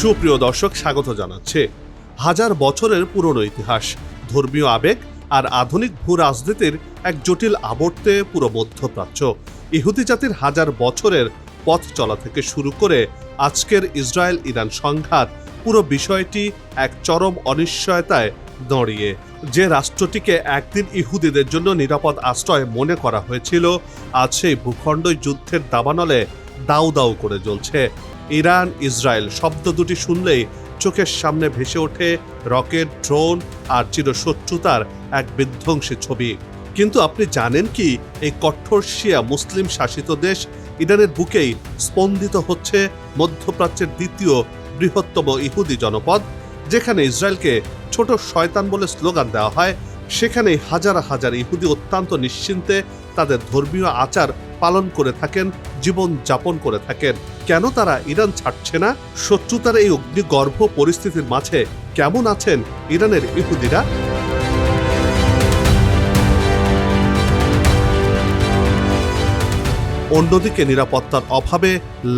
সুপ্রিয় দর্শক, স্বাগত জানাচ্ছে হাজার বছরের পুরনো ইতিহাস, ধর্মীয় আবেগ আর আধুনিক ভূ রাজনীতির এক জটিল আবর্তে পুরো মধ্যপ্রাচ্য। ইহুদি জাতির হাজার বছরের পথ চলা থেকে শুরু করে আজকের ইসরায়েল ইরান সংঘাত, পুরো বিষয়টি এক চরম অনিশ্চয়তায় দাঁড়িয়ে। যে রাষ্ট্রটিকে একদিন ইহুদিদের জন্য নিরাপদ আশ্রয় মনে করা হয়েছিল, আজ সেই ভূখণ্ডই যুদ্ধের দাবানলে দাউ দাউ করে জ্বলছে। ইরান ইসরায়েল শব্দ দুটি শুনলেই চোখের সামনে ভেসে ওঠে রকেট, ড্রোন আর চিরশত্রুতার এক বিধ্বংসী ছবি। কিন্তু আপনি জানেন কি, এই কঠোর শিয়া মুসলিম শাসিত দেশ ইরানের বুকেই স্পন্দিত হচ্ছে মধ্যপ্রাচ্যের দ্বিতীয় বৃহত্তম ইহুদি জনপদ। যেখানে ইসরায়েলকে ছোট শয়তান বলে স্লোগান দেওয়া হয়, সেখানেই হাজার হাজার ইহুদি অত্যন্ত নিশ্চিন্তে তাদের ধর্মীয় আচার পালন করে থাকেন, জীবন যাপন করে থাকেন। কেন তারা ইরান ছাড়ছে না? শত্রুতার এই অগ্নিগর্ভ পরিস্থিতির মাঝে কেমন আছেন ইরানের ইহুদিরা? অন্যদিকে নিরাপত্তার অভাবে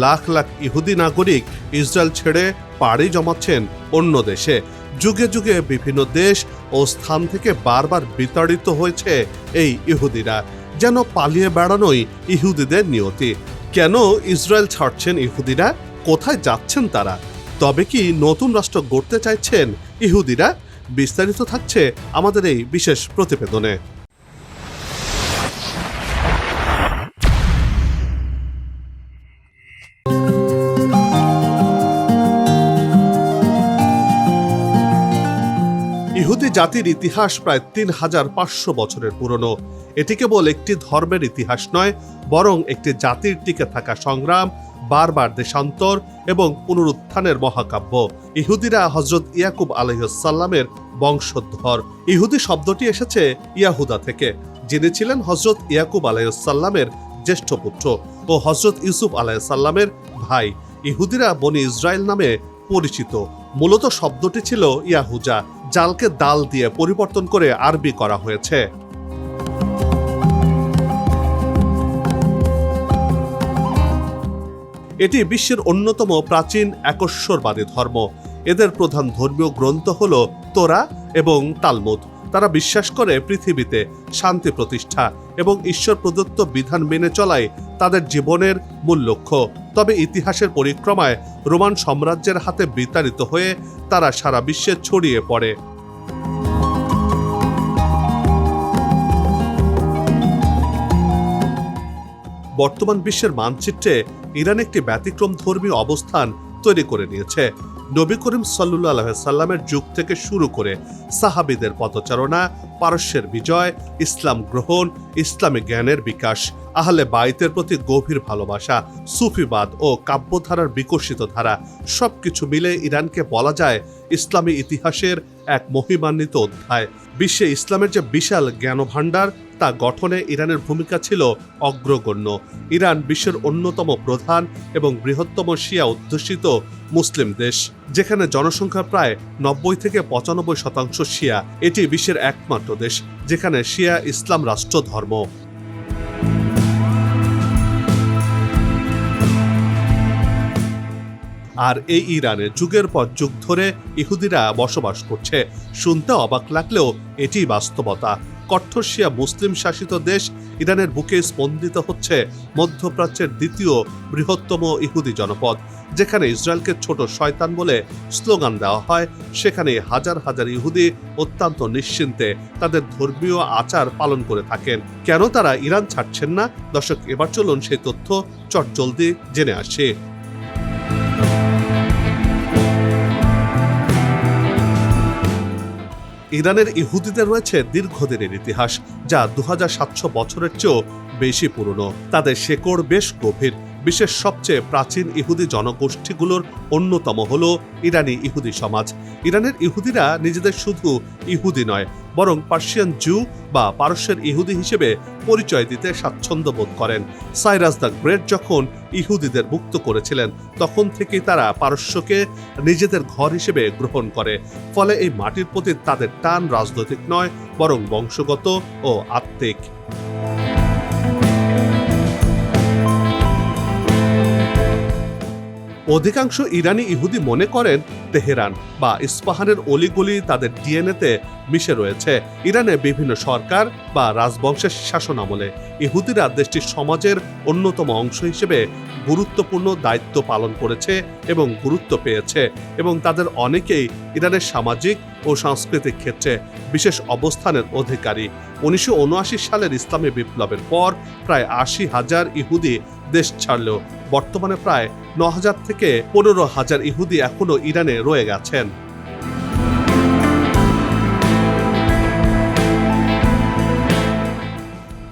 লাখ লাখ ইহুদি নাগরিক ইসরায়েল ছেড়ে পাড়ি জমাচ্ছেন অন্য দেশে। যুগে যুগে বিভিন্ন দেশ ও স্থান থেকে বারবার বিতাড়িত হয়েছে এই ইহুদিরা, যেন পালিয়ে বেড়ানোই ইহুদিদের নিয়তি। কেন ইসরায়েল ছাড়ছেন ইহুদিরা? কোথায় যাচ্ছেন তারা? তবে কি নতুন রাষ্ট্র গড়তে চাইছেন ইহুদিরা? বিস্তারিত থাকছে আমাদের এই বিশেষ প্রতিবেদনে। ইহুদি জাতির ইতিহাস প্রায় ৩৫০০ বছরের পুরনো। এটি কেবল একটি ধর্মের ইতিহাস নয়, বরং একটি জাতির টিকে থাকা সংগ্রাম, বারবার দেশান্তর এবং পুনরুত্থানের মহাকাব্য। ইহুদিরা হযরত ইয়াকুব আলাইহিস সালামের বংশধর। ইহুদি শব্দটি এসেছে ইয়াহুদা থেকে, যিনি ছিলেন হযরত ইয়াকুব আলাইহিস সালামের জ্যেষ্ঠ পুত্র ও হযরত ইউসুফ আলাইহিস সালামের ভাই। ইহুদিরা বনি ইসরায়েল নামে পরিচিত। মূলত শব্দটি ছিল ইয়াহুজা, জালকে দাল দিয়ে পরিবর্তন করে আরবি করা হয়েছে। এটি বিশ্বের অন্যতম প্রাচীন একশ্বরবাদী ধর্ম। এদের প্রধান ধর্মীয় গ্রন্থ হল তোরা এবং তালমুদ। তারা বিশ্বাস করে পৃথিবীতে শান্তি প্রতিষ্ঠা এবং ঈশ্বর প্রদত্ত বিধান মেনে চলাই তাদের জীবনের মূল লক্ষ্য। তবে ইতিহাসের পরিক্রমায় রোমান সাম্রাজ্যের হাতে বিতাড়িত হয়ে তারা সারা বিশ্বে ছড়িয়ে পড়ে। বর্তমান বিশ্বের মানচিত্রে ইরান একটি ব্যতিক্রম ধর্মী অবস্থান তৈরি করে নিয়েছে। নবী করিম সাল্লাল্লাহু আলাইহি সাল্লামের যুগ থেকে শুরু করে সাহাবীদের পথচারণা, পারস্যের বিজয়, ইসলাম গ্রহণ, ইসলামী জ্ঞানের বিকাশ, আহলে বাইতের প্রতি গভীর ভালোবাসা, সুফিবাদ ও কাব্যধারার বিকশিত ধারা, সবকিছু মিলে ইরানকে বলা যায় ইসলামী ইতিহাসের এক মহিমান্বিত অধ্যায়। বিশ্বে ইসলামের যে বিশাল জ্ঞানভাণ্ডার, তা গঠনে ইরানের ভূমিকা ছিল অগ্রগণ্য। ইরান বিশ্বের অন্যতম প্রধান এবং বৃহত্তম শিয়া অধ্যুষিত মুসলিম দেশ, যেখানে জনসংখ্যা প্রায় ৯০ থেকে ৯৫% শিয়া। এটি বিশ্বের একমাত্র দেশ যেখানে শিয়া ইসলাম রাষ্ট্র ধর্ম। আর এই ইরানে যুগের পর যুগ ধরে ইহুদিরা বসবাস করছে। শুনতে অবাক লাগলেও এটি বাস্তবতা। কঠোর শিয়া মুসলিম শাসিত দেশ ইরানের বুকে স্পন্দিত হচ্ছে মধ্যপ্রাচ্যের দ্বিতীয় বৃহত্তম ইহুদি জনপদ। যেখানে ইসরায়েলকে ছোট শয়তান বলে স্লোগান দেওয়া হয়, সেখানে হাজার হাজার ইহুদি অত্যন্ত নিশ্চিন্তে তাদের ধর্মীয় আচার পালন করে থাকেন। কেন তারা ইরান ছাড়ছেন না? দর্শক, এবার চলুন সেই তথ্য চটজলদি জেনে আসি। ইরানের ইহুদিদের রয়েছে দীর্ঘদিনের ইতিহাস, যা ২৭০০ বছরের চেয়েও বেশি পুরনো। তাদের শেকড় বেশ গভীর। বিশ্বের সবচেয়ে প্রাচীন ইহুদি জনগোষ্ঠীগুলোর অন্যতম হল ইরানি ইহুদি সমাজ। ইরানের ইহুদিরা নিজেদের শুধু ইহুদি নয়, বরং পার্সিয়ান জু বা পারস্যের ইহুদি হিসেবে পরিচয় দিতে স্বাচ্ছন্দ্য বোধ করেন। সাইরাস দ্য গ্রেট যখন ইহুদিদের মুক্ত করেছিলেন, তখন থেকেই তারা পারস্যকে নিজেদের ঘর হিসেবে গ্রহণ করে। ফলে এই মাটির প্রতি তাদের টান রাজনৈতিক নয়, বরং বংশগত ও আত্মিক। অধিকাংশ ইরানি ইহুদি মনে করেন তেহরান বা ইস্পাহানের অলিগলি তাদের ডিএনএতে মিশে রয়েছে। ইরানে বিভিন্ন সরকার বা রাজবংশের শাসনামলে ইহুদিরা দেশটির সমাজের অন্যতম অংশ হিসেবে গুরুত্বপূর্ণ দায়িত্ব পালন করেছে এবং গুরুত্ব পেয়েছে, এবং তাদের অনেকেই ইরানের সামাজিক ও সাংস্কৃতিক ক্ষেত্রে বিশেষ অবস্থানের অধিকারী। 1979 সালের ইসলামী বিপ্লবের পর প্রায় 80,000 ইহুদি দেশ ছাড়লেও বর্তমানে প্রায় 9,000 থেকে 15,000 ইহুদি এখনো ইরানে রয়ে গেছেন।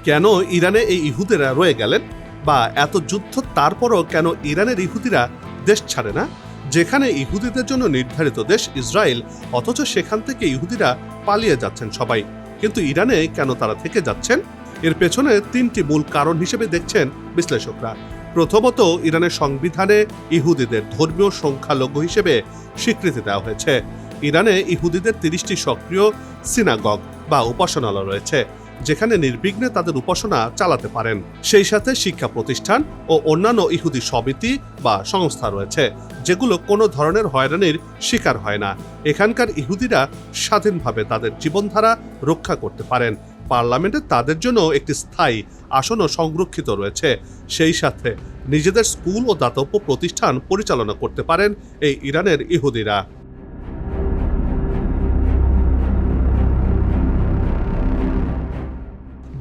কেন ইরানে এই ইহুদিরা রয়ে গেলেন, বা এত যুদ্ধ তারপরও কেন ইরানের ইহুদিরা দেশ ছাড়ে না? যেখানে ইহুদিদের জন্য নির্ধারিত দেশ ইসরায়েল, অথচ সেখান থেকে ইহুদিরা পালিয়ে যাচ্ছেন সবাই, কিন্তু ইরানে কেন তারা থেকে যাচ্ছেন? এর পেছনে 3টি মূল কারণ হিসেবে দেখছেন বিশ্লেষকরা। প্রথমত, ইরানের সংবিধানে ইহুদিদের ধর্মীয় সংখ্যালঘু হিসেবে স্বীকৃতি দেওয়া হয়েছে। ইরানে ইহুদিদের 30টি সক্রিয় সিনাগগ বা উপাসনালয় রয়েছে, যেখানে নির্বিঘ্নে তাদের উপাসনা চালাতে পারেন। সেই সাথে শিক্ষা প্রতিষ্ঠান ও অন্যান্য ইহুদি সমিতি বা সংস্থা রয়েছে, যেগুলো কোনো ধরনের হয়রানির শিকার হয় না। এখানকার ইহুদিরা স্বাধীনভাবে তাদের জীবনধারা রক্ষা করতে পারেন। পার্লামেন্টে তাদের জন্য একটি স্থায়ী আসনও সংরক্ষিত রয়েছে। সেই সাথে নিজেদের স্কুল ও দাতব্য প্রতিষ্ঠান পরিচালনা করতে পারেন এই ইরানের ইহুদিরা।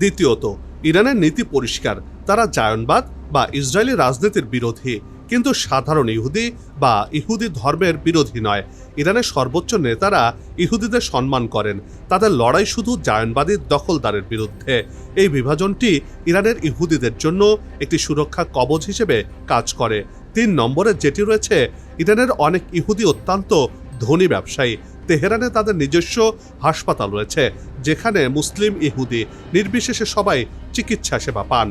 দ্বিতীয়ত, ইরানের নীতি পরিষ্কার। তারা জায়নবাদ বা ইসরায়েলি রাজনীতির বিরোধী, কিন্তু সাধারণ ইহুদি বা ইহুদি ধর্মের বিরোধী নয়। ইরানের সর্বোচ্চ নেতারা ইহুদিদের সম্মান করেন। তাদের লড়াই শুধু জায়নবাদী দখলদারের বিরুদ্ধে। এই বিভাজনটি ইরানের ইহুদিদের জন্য একটি সুরক্ষা কবচ হিসেবে কাজ করে। 3 নম্বরে যেটি রয়েছে, ইরানের অনেক ইহুদি অত্যন্ত ধনী ব্যবসায়ী। তেহরানে তাদের নিজস্ব হাসপাতাল রয়েছে, যেখানে মুসলিম ইহুদি নির্বিশেষে সবাই চিকিৎসা সেবা পান।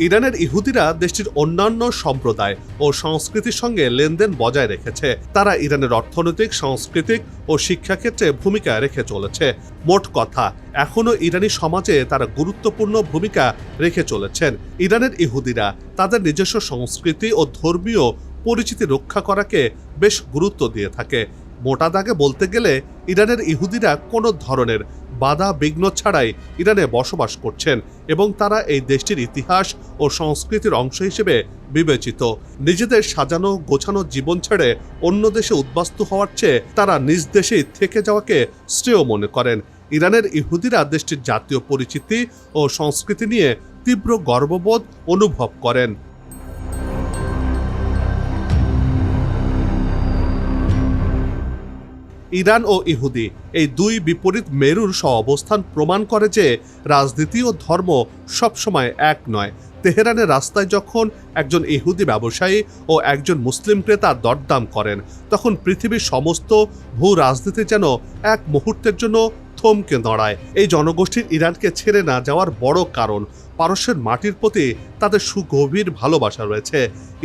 ইরানের ইহুদিরা দেশটির অন্যান্য সম্প্রদায় ও সংস্কৃতির সঙ্গে লেনদেন বজায় রেখেছে। তারা ইরানের অর্থনৈতিক, সাংস্কৃতিক ও শিক্ষাক্ষেত্রে ভূমিকা রেখে চলেছে। মোট কথা, এখনও ইরানি সমাজে তারা গুরুত্বপূর্ণ ভূমিকা রেখে চলেছেন। ইরানের ইহুদিরা তাদের নিজস্ব সংস্কৃতি ও ধর্মীয় পরিচিতি রক্ষা করাকে বেশ গুরুত্ব দিয়ে থাকে। মোটা দাগে বলতে গেলে, ইরানের ইহুদিরা কোনো ধরনের বাধা বিঘ্ন ছাড়াই ইরানে বসবাস করছেন, এবং তারা এই দেশটির ইতিহাস ও সংস্কৃতির অংশ হিসেবে বিবেচিত। নিজেদের সাজানো গোছানো জীবন ছেড়ে অন্য দেশে উদ্বাস্তু হওয়ার চেয়ে তারা নিজ দেশেই থেকে যাওয়াকে শ্রেয় মনে করেন। ইরানের ইহুদিরা দেশটির জাতীয় পরিচিতি ও সংস্কৃতি নিয়ে তীব্র গর্ববোধ অনুভব করেন। ইরান ও ইহুদি এই দুই বিপরীত মেরুর সহাবস্থান প্রমাণ করে যে রাজনীতি ও ধর্ম সবসময় এক নয়। তেহরানের রাস্তায় যখন একজন ইহুদি ব্যবসায়ী ও একজন মুসলিম ক্রেতা দরদাম করেন, তখন পৃথিবীর সমস্ত ভূ রাজনীতি যেন এক মুহূর্তের জন্য থমকে দাঁড়ায়। এই জনগোষ্ঠীর ইরানকে ছেড়ে না যাওয়ার বড় কারণ, পারস্যের মাটির প্রতি তাদের সুগভীর ভালোবাসা রয়েছে।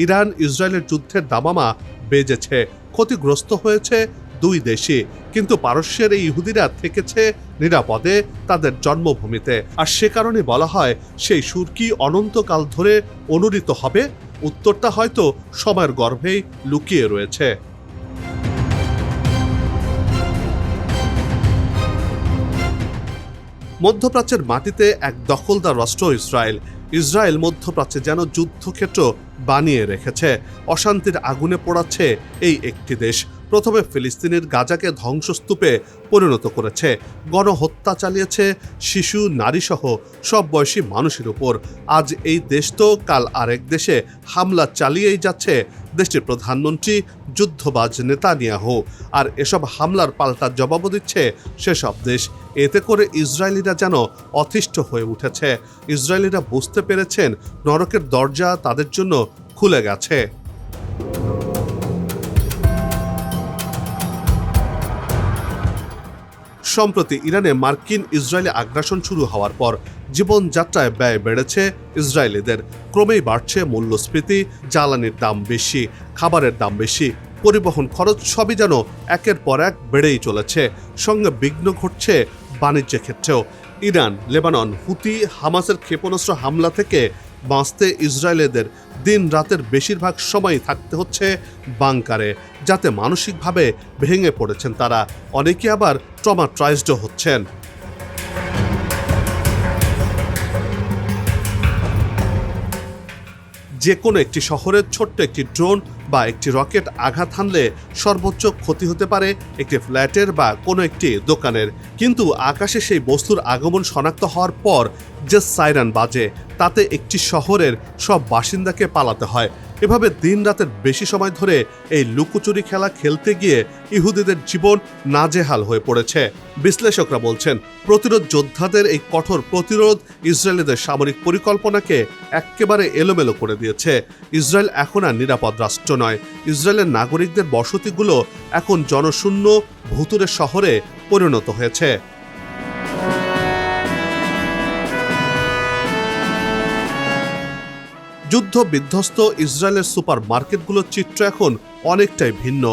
ইরান ইসরায়েলের যুদ্ধের দামামা বেজেছে, ক্ষতিগ্রস্ত হয়েছে দুই দেশই, কিন্তু পারস্যের এই ইহুদিরা থেকেছে নিরাপদে তাদের জন্মভূমিতে। আর সে কারণে বলা হয়, সেই সুর কি অনন্তকাল ধরে অনুরিত হবে? উত্তরটা হয়তো সময়ের গর্ভেই লুকিয়ে রয়েছে। মধ্যপ্রাচ্যের মাটিতে এক দখলদার রাষ্ট্র ইসরায়েল। ইসরায়েল মধ্যপ্রাচ্যে যেন যুদ্ধক্ষেত্র বানিয়ে রেখেছে। অশান্তির আগুনে পোড়াচ্ছে এই একটি দেশ। প্রথমে ফিলিস্তিনের গাজাকে ধ্বংসস্তূপে পরিণত করেছে, গণহত্যা চালিয়েছে শিশু, নারীসহ সব বয়সী মানুষের উপর। আজ এই দেশ তো কাল আরেক দেশে হামলা চালিয়েই যাচ্ছে দেশটির প্রধানমন্ত্রী যুদ্ধবাজ নেতানিয়াহু। আর এসব হামলার পাল্টা জবাবও দিচ্ছে সেসব দেশ। এতে করে ইসরায়েলিরা যেন অতিষ্ঠ হয়ে উঠেছে। ইসরায়েলিরা বুঝতে পেরেছেন নরকের দরজা তাদের জন্য খুলে গেছে। সম্প্রতি ইরানে মার্কিন ইসরায়েলি আগ্রাসন শুরু হওয়ার পর জীবনযাত্রায় ব্যয় বেড়েছে ইসরায়েলিদের। ক্রমেই বাড়ছে মূল্যস্ফীতি, জ্বালানির দাম বেশি, খাবারের দাম বেশি, পরিবহন খরচ সবই যেন একের পর এক বেড়েই চলেছে। সঙ্গে বিঘ্ন ঘটছে বাণিজ্য ক্ষেত্রেও। ইরান, লেবানন, হুতি, হামাসের ক্ষেপণাস্ত্র হামলা থেকে বাঁচতে ইসরায়েলিদের দিন রাতের বেশিরভাগ সময়ই থাকতে হচ্ছে বাংকারে, যাতে মানসিকভাবে ভেঙে পড়েছেন তারা। অনেকে আবার ট্রমাটাইজডও হচ্ছেন। যে কোনো একটি শহরের ছোট্ট একটি ড্রোন বা একটি রকেট আঘাত হানলে সর্বোচ্চ ক্ষতি হতে পারে একটি ফ্ল্যাটের বা কোনো একটি দোকানের। কিন্তু আকাশে সেই বস্তুর আগমন শনাক্ত হওয়ার পর যে সাইরেন বাজে, তাতে একটি শহরের সব বাসিন্দাকে পালাতে হয়। এভাবে দিন রাতের বেশি সময় ধরে এই লুকোচুরি খেলা খেলতে গিয়ে ইহুদিদের জীবন নাজেহাল হয়ে পড়েছে। বিশ্লেষকরা বলছেন, প্রতিরোধ যোদ্ধাদের এই কঠোর প্রতিরোধ ইসরায়েলিদের সামরিক পরিকল্পনাকে একেবারে এলোমেলো করে দিয়েছে। ইসরায়েল এখন আর নিরাপদ রাষ্ট্র নয়। ইসরায়েলের নাগরিকদের বসতিগুলো এখন জনশূন্য ভুতুরে শহরে পরিণত হয়েছে। যুদ্ধ বিধ্বস্ত ইসরায়েলের সুপার মার্কেটগুলোর চিত্র এখন অনেকটাই ভিন্ন।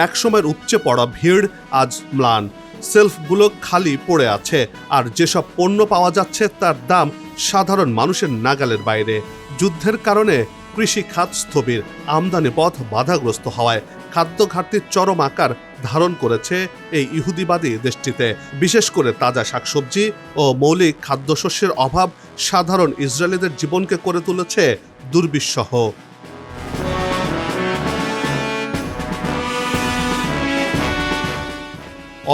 একসময়ের উপচে পড়া ভিড় আজ ম্লান, সেলফগুলো খালি পড়ে আছে, আর যেসব পণ্য পাওয়া যাচ্ছে তার দাম সাধারণ মানুষের নাগালের বাইরে। যুদ্ধের কারণে কৃষি খাত স্থবির, আমদানি পথ বাধাগ্রস্ত হওয়ায় খাদ্য ঘাটতির চরম আকার ধারণ করেছে এই ইহুদিবাদী দেশটিতে। বিশেষ করে তাজা শাকসবজি ও মৌলিক খাদ্যশস্যের অভাব সাধারণ ইসরায়েলিদের জীবনকে করে তুলেছে দুর্বিষহ।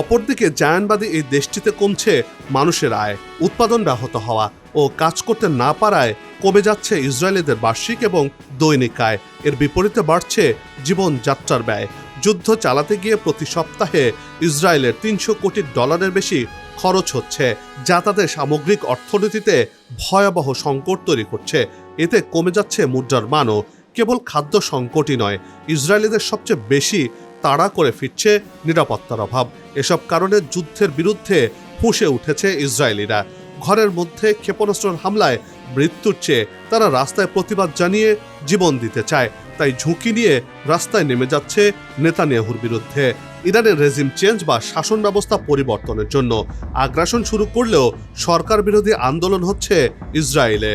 অপরদিকে জায়ানবাদী এই দেশটিতে কমছে মানুষের আয়, উৎপাদন ব্যাহত হওয়া ও কাজ করতে না পারায় কমে যাচ্ছে ইসরায়েলিদের বার্ষিক এবং দৈনিক আয়। এর বিপরীতে বাড়ছে জীবনযাত্রার ব্যয়। যুদ্ধ চালাতে গিয়ে প্রতি সপ্তাহে ইসরায়েলের $300 কোটি বেশি খরচ হচ্ছে, যা তাদের সামগ্রিক অর্থনীতিতে ভয়াবহ সংকট তৈরি করছে। এতে কমে যাচ্ছে মুদ্রার মানও। কেবল খাদ্য সংকটই নয়, ইসরায়েলিদের সবচেয়ে বেশি তাড়া করে ফিরছে নিরাপত্তার অভাব। এসব কারণে যুদ্ধের বিরুদ্ধে ফুঁসে উঠেছে ইসরায়েলিরা। ঘরের মধ্যে ক্ষেপণাস্ত্রের হামলায় মৃত্যুর চেয়ে তারা রাস্তায় প্রতিবাদ জানিয়ে জীবন দিতে চায়। তাই ঝুঁকি নিয়ে রাস্তায় নেমে যাচ্ছে নেতানিয়াহুর বিরুদ্ধে। ইরানের রেজিম চেঞ্জ বা শাসন ব্যবস্থা পরিবর্তনের জন্য আগ্রাসন শুরু করলেও সরকার বিরোধী আন্দোলন হচ্ছে ইসরায়েলে।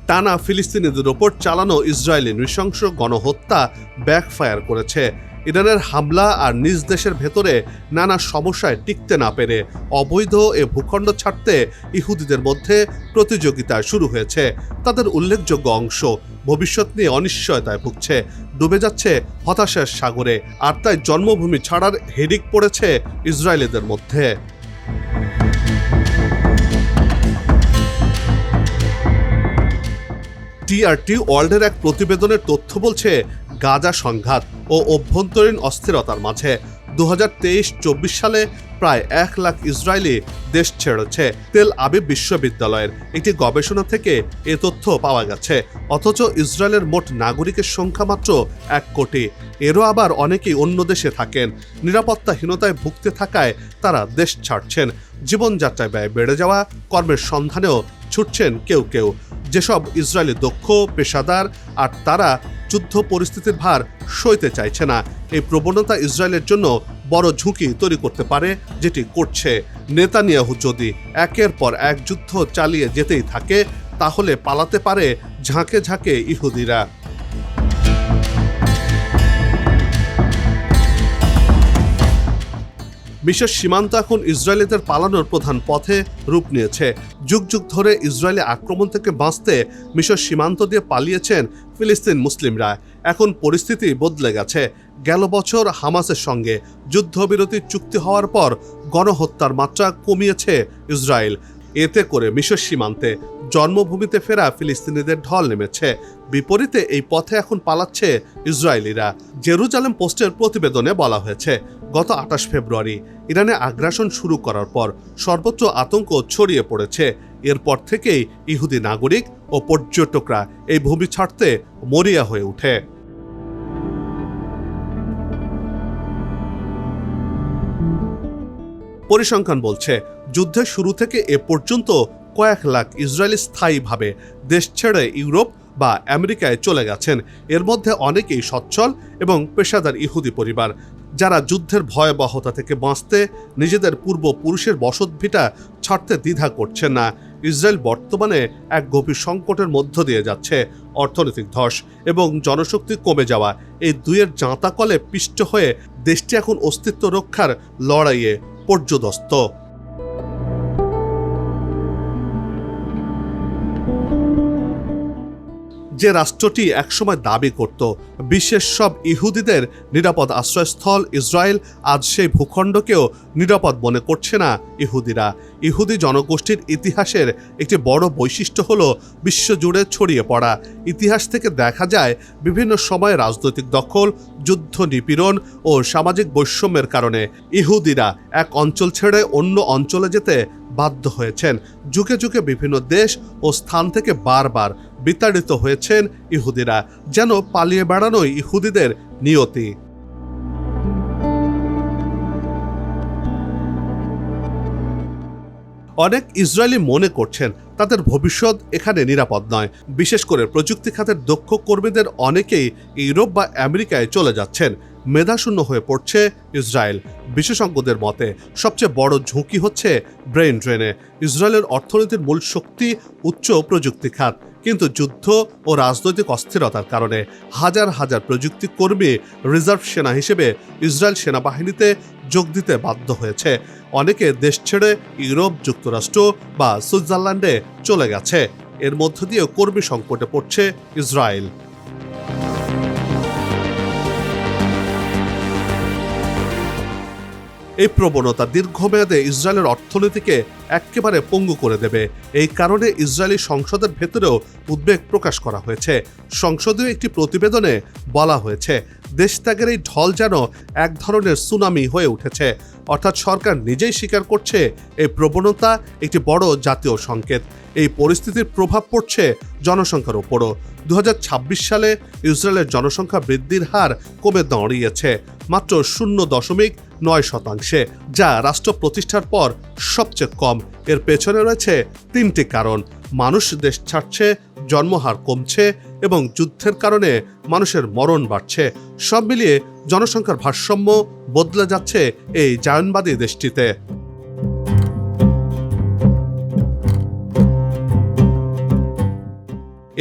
টানা ফিলিস্তিনিদের ওপর চালানো ইসরায়েলি নৃশংস গণহত্যা ব্যাকফায়ার করেছে। ইরানের হামলা আর নিজ দেশের ভেতরে নানা সমস্যায় টিকতে না পেরে অবৈধ এ ভূখণ্ড ছাড়তে ইহুদিদের মধ্যে প্রতিযোগিতা শুরু হয়েছে। তাদের উল্লেখযোগ্য অংশ ভবিষ্যৎ নিয়ে অনিশ্চয়তায় ভুগছে, ডুবে যাচ্ছে হতাশার সাগরে। আর তাই জন্মভূমি ছাড়ার হেডিক পড়েছে ইসরায়েলিদের মধ্যে। টিআরটি ওয়ার্ল্ডের এক প্রতিবেদনের তথ্য বলছে, গাজা সংঘাত ও অভ্যন্তরীণ অস্থিরতার মাঝে 2023-24 সালে প্রায় 1 লাখ ইসরায়েলি দেশ ছেড়েছে। তেল আবিব বিশ্ববিদ্যালয়ের একটি গবেষণা থেকে এ তথ্য পাওয়া গেছে। অথচ ইসরায়েলের মোট নাগরিকের সংখ্যা মাত্র 1 কোটি। এরও আবার অনেকেই অন্য দেশে থাকেন। নিরাপত্তাহীনতায় ভুগতে থাকায় তারা দেশ ছাড়ছেন। জীবনযাত্রায় ব্যয় বেড়ে যাওয়া, কর্মের সন্ধানেও ছুটছেন কেউ কেউ। যেসব ইসরায়েলি দক্ষ পেশাদার আর তারা যুদ্ধ পরিস্থিতির ভার সইতে চাইছে না। এই প্রবণতা ইসরায়েলের জন্য বড় ঝুঁকি তৈরি করতে পারে, যেটি করছে। নেতানিয়াহু যদি একের পর এক যুদ্ধ চালিয়ে যেতেই থাকে, তাহলে পালাতে পারে ঝাঁকে ঝাঁকে ইহুদিরা। মিশর সীমান্ত এখন ইসরায়েলিদের পালানোর প্রধান পথে রূপ নিয়েছে। যুগ যুগ ধরে ইসরায়েলি আক্রমণ থেকে বাঁচতে মিশর সীমান্ত দিয়ে পালিয়েছেন ফিলিস্তিন মুসলিমরা। এখন পরিস্থিতি বদলে গেছে। গেল বছর হামাসের সঙ্গে যুদ্ধবিরতির চুক্তি হওয়ার পর গণহত্যার মাত্রা কমিয়েছে ইসরায়েল। এতে করে মিশর সীমান্তে জন্মভূমিতে ফেরা ফিলিস্তিনিদের ঢল নেমেছে। বিপরীতে এই পথে এখন পালাচ্ছে ইসরায়েলিরা। জেরুজালেম পোস্টের প্রতিবেদনে বলা হয়েছে, গত 28 ফেব্রুয়ারি ইরানে আগ্রাসন শুরু করার পর সর্বত্র আতঙ্ক ছড়িয়ে পড়েছে। এরপর থেকেই ইহুদি নাগরিক ও পর্যটকরা এই ভূমি ছাড়তে মরিয়া হয়ে ওঠে। পরিসংখ্যান বলছে, যুদ্ধের শুরু থেকে এ পর্যন্ত কয়েক লাখ ইসরায়েলি স্থায়ীভাবে দেশ ছেড়ে ইউরোপ বা আমেরিকায় চলে গেছেন। এর মধ্যে অনেকেই সচ্ছল এবং পেশাদার ইহুদি পরিবার। যারা যুদ্ধের ভয়াবহতা থেকে বাঁচতে নিজেদের পূর্বপুরুষের বসতভিটা ছাড়তে দ্বিধা করছে না। ইসরায়েল বর্তমানে এক গভীর সংকটের মধ্য দিয়ে যাচ্ছে। অর্থনৈতিক ধস এবং জনশক্তি কমে যাওয়া, এই দুইয়ের জাঁতাকলে পিষ্ট হয়ে দেশটি এখন অস্তিত্ব রক্ষার লড়াইয়ে পর্যদস্ত। যে রাষ্ট্রটি একসময় দাবি করত বিশ্বের সব ইহুদিদের নিরাপদ আশ্রয়স্থল ইসরায়েল, আজ সেই ভূখণ্ডকেও নিরাপদ মনে করছে না ইহুদিরা। ইহুদি জনগোষ্ঠীর ইতিহাসের একটি বড় বৈশিষ্ট্য হলো বিশ্বজুড়ে ছড়িয়ে পড়া। ইতিহাস থেকে দেখা যায় বিভিন্ন সময়ে রাজনৈতিক দখল, যুদ্ধ, নিপীড়ন ও সামাজিক বৈষম্যের কারণে ইহুদিরা এক অঞ্চল ছেড়ে অন্য অঞ্চলে যেতে বাধ্য হয়েছেন। যুগে যুগে বিভিন্ন দেশ ও স্থান থেকে বারবার বিতাড়িত হয়েছেন ইহুদিরা, যেন পালিয়ে বেড়ানোই ইহুদিদের নিয়তি। অনেক ইসরায়েলি মনে করছেন তাদের ভবিষ্যৎ এখানে নিরাপদ নয়। বিশেষ করে প্রযুক্তি খাতের দক্ষ কর্মীদের অনেকেই ইউরোপ বা আমেরিকায় চলে যাচ্ছেন। মেধাশূন্য হয়ে পড়ছে ইসরায়েল। বিশেষজ্ঞদের মতে সবচেয়ে বড় ঝুঁকি হচ্ছে ব্রেন ড্রেনে। ইসরায়েলের অর্থনীতির মূল শক্তি উচ্চ প্রযুক্তি খাত, কিন্তু যুদ্ধ ও রাজনৈতিক অস্থিরতার কারণে হাজার হাজার প্রযুক্তি কর্মী রিজার্ভ সেনা হিসেবে ইসরায়েল সেনাবাহিনীতে যোগ দিতে বাধ্য হয়েছে। অনেকে দেশ ছেড়ে ইউরোপ, যুক্তরাষ্ট্র বা সুইজারল্যান্ডে চলে গেছে। এর মধ্য দিয়ে কর্মী সংকটে পড়ছে ইসরায়েল। এই প্রবণতা দীর্ঘমেয়াদে ইসরায়েলের অর্থনীতিকে একেবারে পঙ্গু করে দেবে। এই কারণে ইসরায়েলি সংসদের ভেতরেও উদ্বেগ প্রকাশ করা হয়েছে। সংসদীয় একটি প্রতিবেদনে বলা হয়েছে দেশ ত্যাগের এই ঢল যেন এক ধরনের সুনামি হয়ে উঠেছে। অর্থাৎ সরকার নিজেই স্বীকার করছে এই প্রবণতা একটি বড় জাতীয় সংকেত। এই পরিস্থিতির প্রভাব পড়ছে জনসংখ্যার উপরও। 2026 সালে ইসরায়েলের জনসংখ্যা বৃদ্ধির হার কমে দাঁড়িয়েছে মাত্র 0.9%, যা রাষ্ট্র প্রতিষ্ঠার পর সবচেয়ে কম। এর পেছনে রয়েছে 3টি কারণ: মানুষ দেশ ছাড়ছে, জন্মহার কমছে এবং যুদ্ধের কারণে মানুষের মরণ বাড়ছে। সব মিলিয়ে জনসংখ্যার ভারসাম্য বদলে যাচ্ছে এই জায়নবাদী দেশটিতে।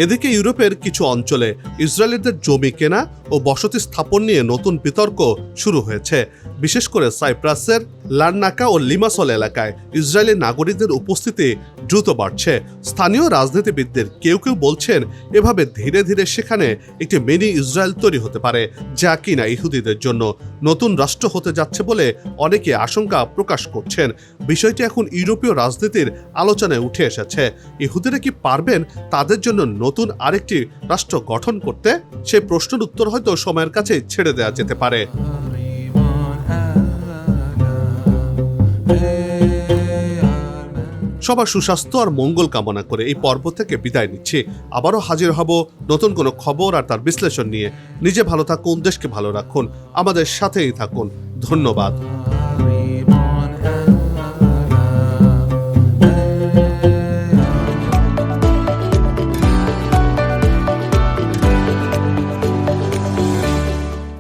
এদিকে ইউরোপের কিছু অঞ্চলে ইসরায়েলিদের জমি কেনা ও বসতি স্থাপন নিয়ে নতুন বিতর্ক শুরু হয়েছে। বিশেষ করে সাইপ্রাসের লারনাকা ও লিমাসল এলাকায় ইসরায়েলি নাগরিকদের উপস্থিতি দ্রুত বাড়ছে। স্থানীয় রাজনীতিবিদদের কেউ কেউ বলছেন এভাবে ধীরে ধীরে সেখানে একটি মিনি ইসরায়েল তৈরি হতে পারে, যা কিনা ইহুদিদের জন্য নতুন রাষ্ট্র হতে যাচ্ছে বলে অনেকে আশঙ্কা প্রকাশ করছেন। বিষয়টি এখন ইউরোপীয় রাজনীতির আলোচনায় উঠে এসেছে। ইহুদিরা কি পারবেন তাদের জন্য নতুন আরেকটি রাষ্ট্র গঠন করতে? সেই প্রশ্নের উত্তর হয়তো সময়ের কাছে ছেড়ে দেওয়া যেতে পারে। সবার সুস্বাস্থ্য আর মঙ্গল কামনা করে এই পর্ব থেকে বিদায় নিচ্ছি। আবারও হাজির হব নতুন কোনো খবর আর তার বিশ্লেষণ নিয়ে। নিজে ভালো থাকুন, দেশকে ভালো রাখুন, আমাদের সাথেই থাকুন। ধন্যবাদ।